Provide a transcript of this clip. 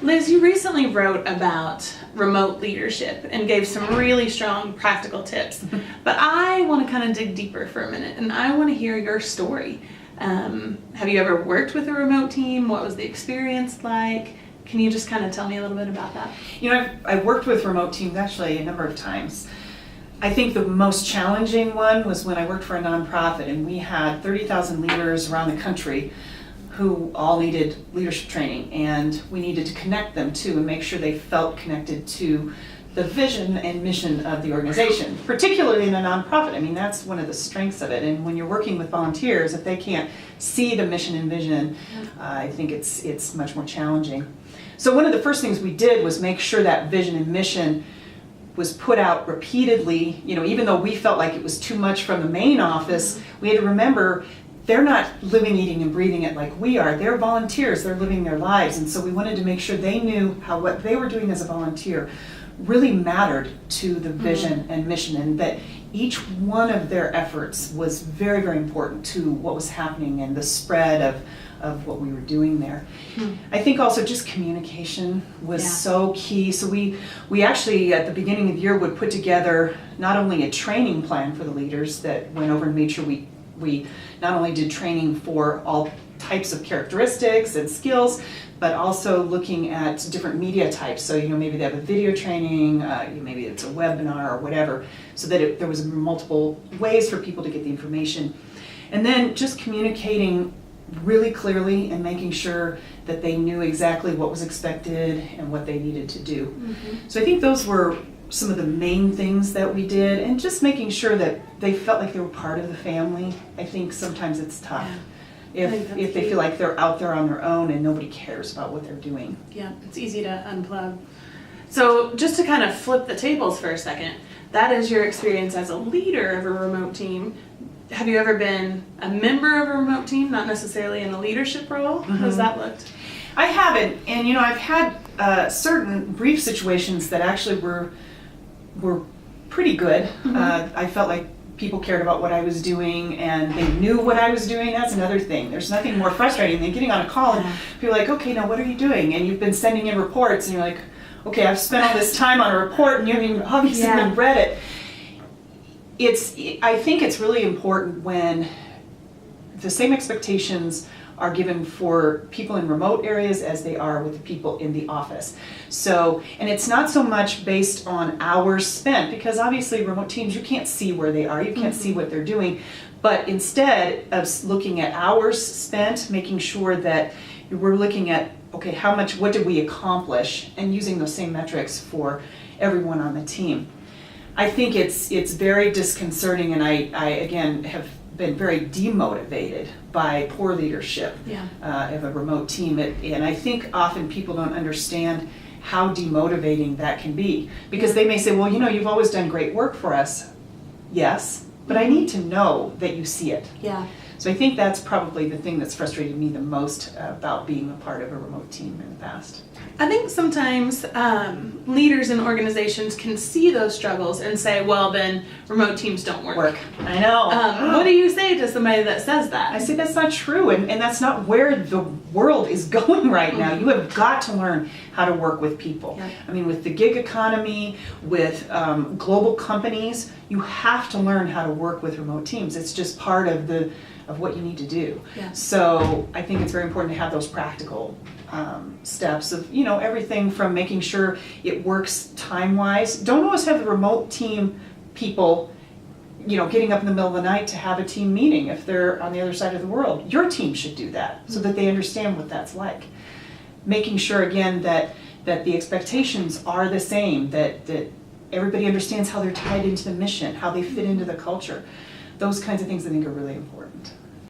Liz, you recently wrote about remote leadership and gave some really strong practical tips, but I want to kind of dig deeper for a minute and I want to hear your story. Have you ever worked with a remote team? What was the experience like? Can you just kind of tell me a little bit about that? You know, I've worked with remote teams actually a number of times. I think the most challenging one was when I worked for a nonprofit and we had 30,000 leaders around the country who all needed leadership training, and we needed to connect them to and make sure they felt connected to the vision and mission of the organization, particularly in a nonprofit. I mean, that's one of the strengths of it. And when you're working with volunteers, if they can't see the mission and vision, I think it's much more challenging. So one of the first things we did was make sure that vision and mission was put out repeatedly. You know, even though we felt like it was too much from the main office, we had to remember they're not living, eating, and breathing it like we are. They're volunteers, they're living their lives. And so we wanted to make sure they knew how what they were doing as a volunteer really mattered to the vision and mission, and that each one of their efforts was very, very important to what was happening and the spread of what we were doing there. I think also just communication was so key. So we actually at the beginning of the year would put together not only a training plan for the leaders that went over and made sure we not only did training for all types of characteristics and skills, but also looking at different media types. So, you know, maybe they have a video training, maybe it's a webinar or whatever, so that there was multiple ways for people to get the information. And then just communicating really clearly and making sure that they knew exactly what was expected and what they needed to do. So I think those were some of the main things that we did, and just making sure that they felt like they were part of the family. I think sometimes it's tough if they feel like they're out there on their own and nobody cares about what they're doing. Yeah, it's easy to unplug. So just to kind of flip the tables for a second, that is your experience as a leader of a remote team. Have you ever been a member of a remote team, not necessarily in a leadership role? How's that looked? I haven't, and you know, I've had certain brief situations that actually were pretty good. I felt like people cared about what I was doing and they knew what I was doing. That's another thing. There's nothing more frustrating than getting on a call and people are like, okay, now what are you doing? And you've been sending in reports and you're like, okay, I've spent all this time on a report and you haven't even obviously even read it. I think it's really important when the same expectations are given for people in remote areas as they are with the people in the office. So, and it's not so much based on hours spent, because obviously remote teams, you can't see where they are, you can't see what they're doing, but instead of looking at hours spent, making sure that we're looking at, okay, what did we accomplish, and using those same metrics for everyone on the team. I think it's very disconcerting, and I again have been very demotivated by poor leadership of a remote team. And I think often people don't understand how demotivating that can be, because they may say, well, you know, you've always done great work for us. Yes, but I need to know that you see it. So I think that's probably the thing that's frustrated me the most about being a part of a remote team in the past. I think sometimes leaders in organizations can see those struggles and say, well, then remote teams don't work. I know. What do you say to somebody that says that? I say that's not true, and that's not where the world is going right now. You have got to learn how to work with people. I mean, with the gig economy, with global companies, you have to learn how to work with remote teams. It's just part of what you need to do. So I think it's very important to have those practical steps of, you know, everything from making sure it works time-wise. Don't always have the remote team people, you know, getting up in the middle of the night to have a team meeting if they're on the other side of the world. Your team should do that so that they understand what that's like. Making sure, again, that the expectations are the same, that everybody understands how they're tied into the mission, how they fit into the culture. Those kinds of things I think are really important.